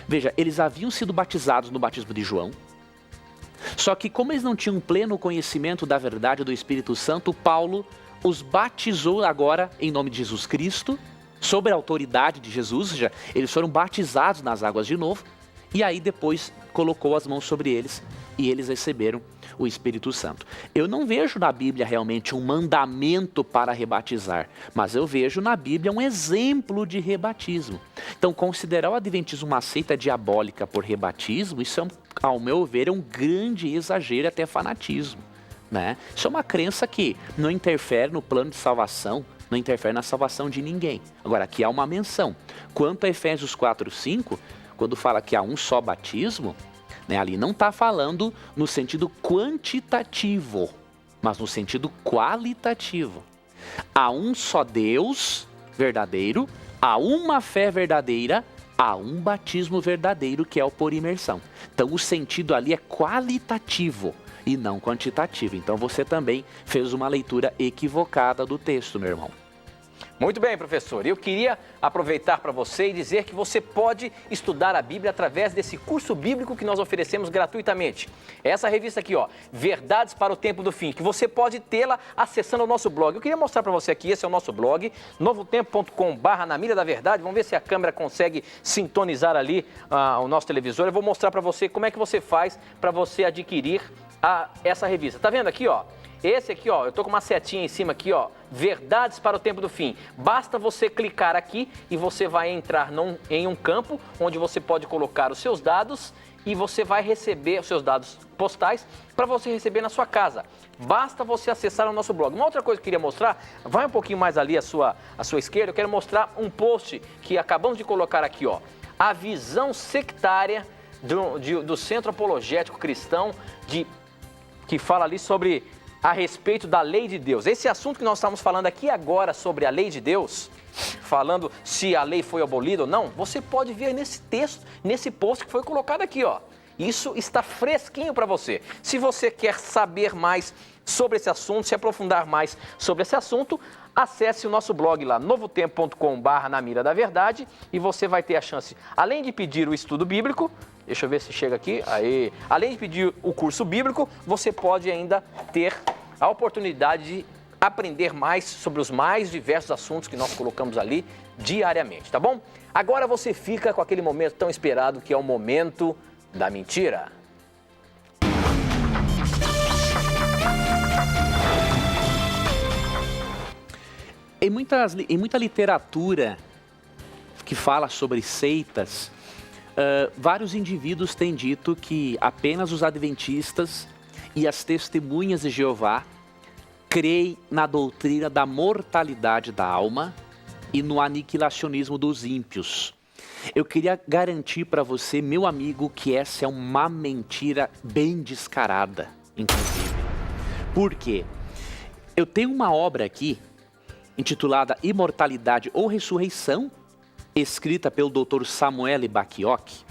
Veja, eles haviam sido batizados no batismo de João, só que como eles não tinham pleno conhecimento da verdade do Espírito Santo, Paulo os batizou agora em nome de Jesus Cristo, sob a autoridade de Jesus, ou seja, eles foram batizados nas águas de novo, e aí depois colocou as mãos sobre eles e eles receberam o Espírito Santo. Eu não vejo na Bíblia realmente um mandamento para rebatizar, mas eu vejo na Bíblia um exemplo de rebatismo. Então, considerar o adventismo uma seita diabólica por rebatismo, isso, ao meu ver, é um grande exagero, até fanatismo, né? Isso é uma crença que não interfere no plano de salvação, não interfere na salvação de ninguém. Agora, aqui há uma menção. Quanto a Efésios 4:5, quando fala que há um só batismo, né, ali não está falando no sentido quantitativo, mas no sentido qualitativo. Há um só Deus verdadeiro, há uma fé verdadeira, há um batismo verdadeiro que é o por imersão. Então o sentido ali é qualitativo e não quantitativo. Então você também fez uma leitura equivocada do texto, meu irmão. Muito bem, professor. Eu queria aproveitar para você e dizer que você pode estudar a Bíblia através desse curso bíblico que nós oferecemos gratuitamente. Essa revista aqui, ó, Verdades para o Tempo do Fim, que você pode tê-la acessando o nosso blog. Eu queria mostrar para você aqui, esse é o nosso blog, novotempo.com/na Mira da Verdade. Vamos ver se a câmera consegue sintonizar ali o nosso televisor. Eu vou mostrar para você como é que você faz para você adquirir essa revista. Tá vendo aqui, ó? Esse aqui, ó, eu tô com uma setinha em cima aqui, ó, Verdades para o Tempo do Fim. Basta você clicar aqui e você vai entrar em um campo onde você pode colocar os seus dados e você vai receber os seus dados postais para você receber na sua casa. Basta você acessar o nosso blog. Uma outra coisa que eu queria mostrar, vai um pouquinho mais ali à sua esquerda, eu quero mostrar um post que acabamos de colocar aqui, ó. A visão sectária do Centro Apologético Cristão, que fala ali sobre a respeito da lei de Deus. Esse assunto que nós estamos falando aqui agora sobre a lei de Deus, falando se a lei foi abolida ou não, você pode ver nesse texto, nesse post que foi colocado aqui, ó. Isso está fresquinho para você. Se você quer saber mais sobre esse assunto, se aprofundar mais sobre esse assunto, acesse o nosso blog lá, novotempo.com/na Mira da Verdade, e você vai ter a chance, além de pedir o estudo bíblico, deixa eu ver se chega aqui, aí, além de pedir o curso bíblico, você pode ainda ter a oportunidade de aprender mais sobre os mais diversos assuntos que nós colocamos ali diariamente, tá bom? Agora você fica com aquele momento tão esperado que é o momento da mentira. Em muita literatura que fala sobre seitas, vários indivíduos têm dito que apenas os adventistas e as testemunhas de Jeová creem na doutrina da mortalidade da alma e no aniquilacionismo dos ímpios. Eu queria garantir para você, meu amigo, que essa é uma mentira bem descarada, inclusive. Por quê? Eu tenho uma obra aqui, intitulada Imortalidade ou Ressurreição, escrita pelo Dr. Samuel Bacchiocchi.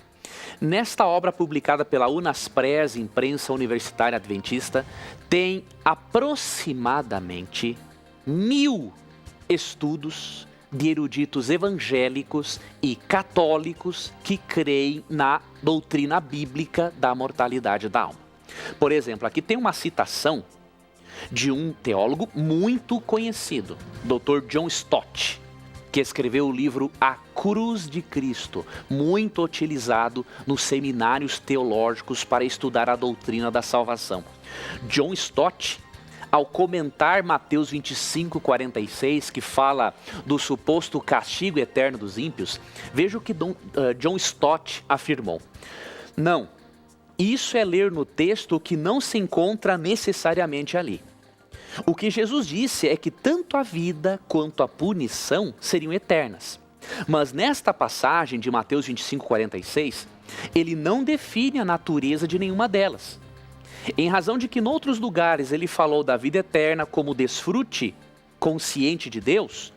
Nesta obra, publicada pela Unaspres, Imprensa Universitária Adventista, tem aproximadamente 1000 estudos de eruditos evangélicos e católicos que creem na doutrina bíblica da mortalidade da alma. Por exemplo, aqui tem uma citação de um teólogo muito conhecido, Dr. John Stott, que escreveu o livro A Cruz de Cristo, muito utilizado nos seminários teológicos para estudar a doutrina da salvação. John Stott, ao comentar Mateus 25:46, que fala do suposto castigo eterno dos ímpios, veja o que John Stott afirmou. Não, isso é ler no texto o que não se encontra necessariamente ali. O que Jesus disse é que tanto a vida quanto a punição seriam eternas. Mas nesta passagem de Mateus 25:46, ele não define a natureza de nenhuma delas. Em razão de que, em outros lugares, ele falou da vida eterna como desfrute consciente de Deus,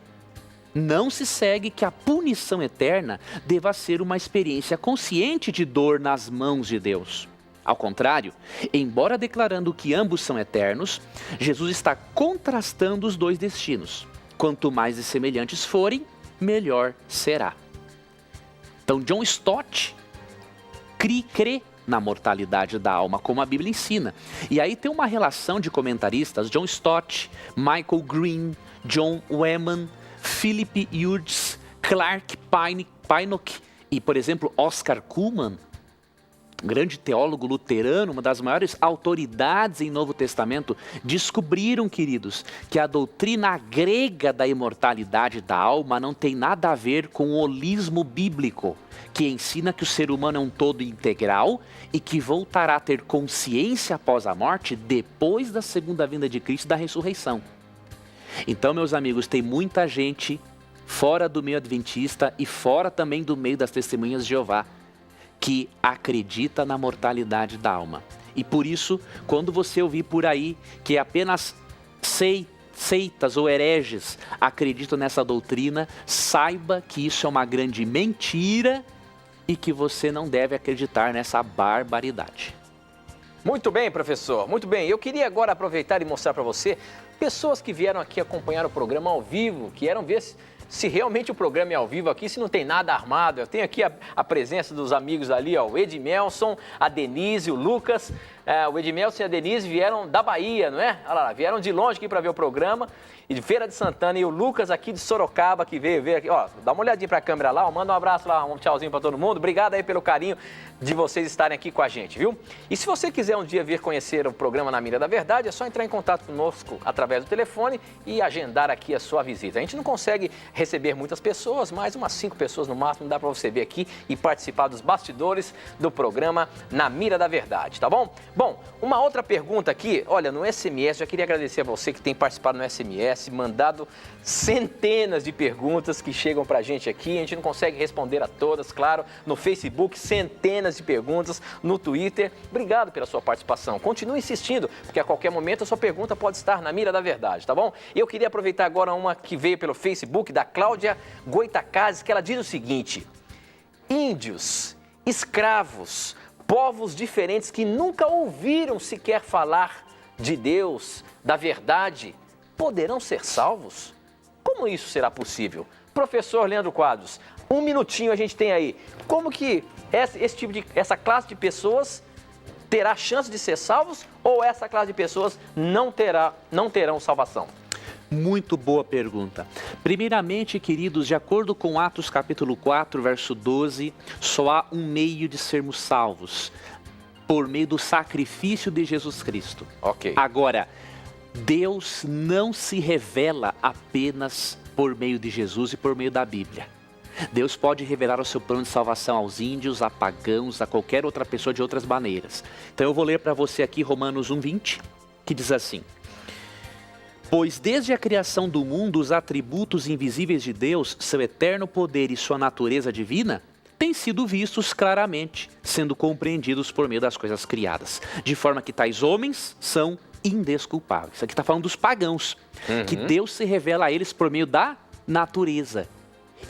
não se segue que a punição eterna deva ser uma experiência consciente de dor nas mãos de Deus. Ao contrário, embora declarando que ambos são eternos, Jesus está contrastando os dois destinos. Quanto mais semelhantes forem, melhor será. Então, John Stott crê na mortalidade da alma, como a Bíblia ensina. E aí tem uma relação de comentaristas, John Stott, Michael Green, John Wayman, Philip Hughes, Clark Pinnock e, por exemplo, Oscar Cullmann, um grande teólogo luterano, uma das maiores autoridades em Novo Testamento, descobriram, queridos, que a doutrina grega da imortalidade da alma não tem nada a ver com o holismo bíblico, que ensina que o ser humano é um todo integral e que voltará a ter consciência após a morte depois da segunda vinda de Cristo e da ressurreição. Então, meus amigos, tem muita gente fora do meio adventista e fora também do meio das testemunhas de Jeová que acredita na mortalidade da alma. E por isso, quando você ouvir por aí que apenas seitas ou hereges acreditam nessa doutrina, saiba que isso é uma grande mentira e que você não deve acreditar nessa barbaridade. Muito bem, professor, muito bem. Eu queria agora aproveitar e mostrar para você pessoas que vieram aqui acompanhar o programa ao vivo, que vieram ver se realmente o programa é ao vivo aqui, se não tem nada armado. Eu tenho aqui a presença dos amigos ali, ó, o Edmelson, a Denise, o Lucas. O Edmelson e a Denise vieram da Bahia, não é? Olha lá, vieram de longe aqui para ver o programa. E de Feira de Santana, e o Lucas aqui de Sorocaba, que veio aqui. Ó, dá uma olhadinha para a câmera lá, ó, manda um abraço lá, um tchauzinho para todo mundo. Obrigado aí pelo carinho de vocês estarem aqui com a gente, viu? E se você quiser um dia vir conhecer o programa Na Mira da Verdade, é só entrar em contato conosco através do telefone e agendar aqui a sua visita. A gente não consegue receber muitas pessoas, mas umas 5 pessoas no máximo dá para você vir aqui e participar dos bastidores do programa Na Mira da Verdade, tá bom? Bom, uma outra pergunta aqui, olha, no SMS, já queria agradecer a você que tem participado no SMS, mandado centenas de perguntas que chegam pra gente aqui, a gente não consegue responder a todas, claro, no Facebook, centenas de perguntas, no Twitter. Obrigado pela sua participação, continue insistindo, porque a qualquer momento a sua pergunta pode estar na mira da verdade, tá bom? E eu queria aproveitar agora uma que veio pelo Facebook, da Cláudia Goitacazes, que ela diz o seguinte: índios, escravos, povos diferentes que nunca ouviram sequer falar de Deus, da verdade, poderão ser salvos? Como isso será possível? Professor Leandro Quadros, um minutinho a gente tem aí. Como que essa classe de pessoas terá chance de ser salvos ou essa classe de pessoas não terão salvação? Muito boa pergunta. Primeiramente, queridos, de acordo com Atos capítulo 4, verso 12, só há um meio de sermos salvos, por meio do sacrifício de Jesus Cristo. Ok. Agora, Deus não se revela apenas por meio de Jesus e por meio da Bíblia. Deus pode revelar o seu plano de salvação aos índios, a pagãos, a qualquer outra pessoa de outras maneiras. Então eu vou ler para você aqui Romanos 1:20, que diz assim: pois desde a criação do mundo os atributos invisíveis de Deus, seu eterno poder e sua natureza divina, têm sido vistos claramente, sendo compreendidos por meio das coisas criadas, de forma que tais homens são indesculpáveis. Isso aqui está falando dos pagãos, que Deus se revela a eles por meio da natureza.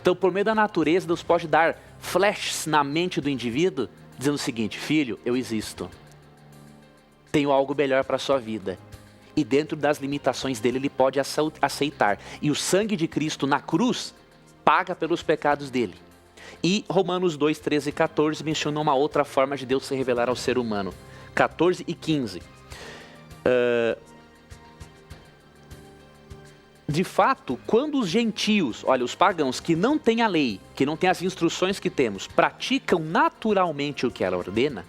Então, por meio da natureza, Deus pode dar flashes na mente do indivíduo, dizendo o seguinte: filho, eu existo, tenho algo melhor para a sua vida. E dentro das limitações dele, ele pode aceitar. E o sangue de Cristo na cruz paga pelos pecados dele. E Romanos 2, 13 e 14 mencionam uma outra forma de Deus se revelar ao ser humano. 14 e 15. de fato, quando os gentios, olha, os pagãos que não têm a lei, que não têm as instruções que temos, praticam naturalmente o que ela ordena,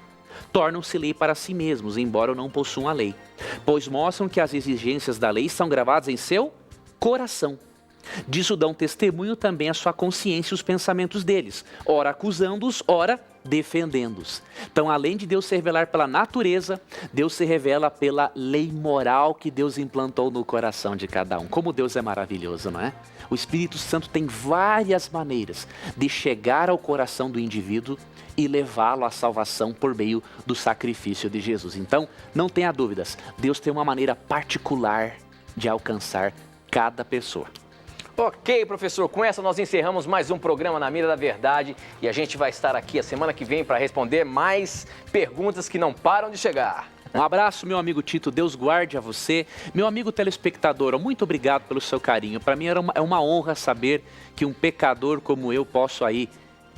tornam-se lei para si mesmos, embora não possuam a lei, pois mostram que as exigências da lei estão gravadas em seu coração. Disso dão testemunho também a sua consciência e os pensamentos deles, ora acusando-os, ora defendendo-os. Então, além de Deus se revelar pela natureza, Deus se revela pela lei moral que Deus implantou no coração de cada um. Como Deus é maravilhoso, não é? O Espírito Santo tem várias maneiras de chegar ao coração do indivíduo e levá-lo à salvação por meio do sacrifício de Jesus. Então, não tenha dúvidas, Deus tem uma maneira particular de alcançar cada pessoa. Ok, professor, com essa nós encerramos mais um programa Na Mira da Verdade e a gente vai estar aqui a semana que vem para responder mais perguntas que não param de chegar. Um abraço, meu amigo Tito, Deus guarde a você. Meu amigo telespectador, muito obrigado pelo seu carinho. Para mim é uma honra saber que um pecador como eu posso aí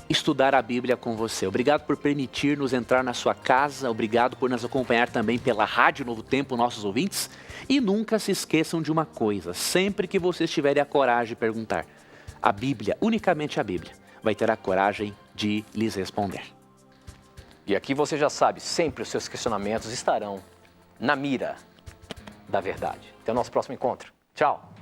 estudar a Bíblia com você. Obrigado por permitir-nos entrar na sua casa, obrigado por nos acompanhar também pela Rádio Novo Tempo, nossos ouvintes. E nunca se esqueçam de uma coisa, sempre que vocês tiverem a coragem de perguntar, a Bíblia, unicamente a Bíblia, vai ter a coragem de lhes responder. E aqui você já sabe, sempre os seus questionamentos estarão na mira da verdade. Até o nosso próximo encontro. Tchau!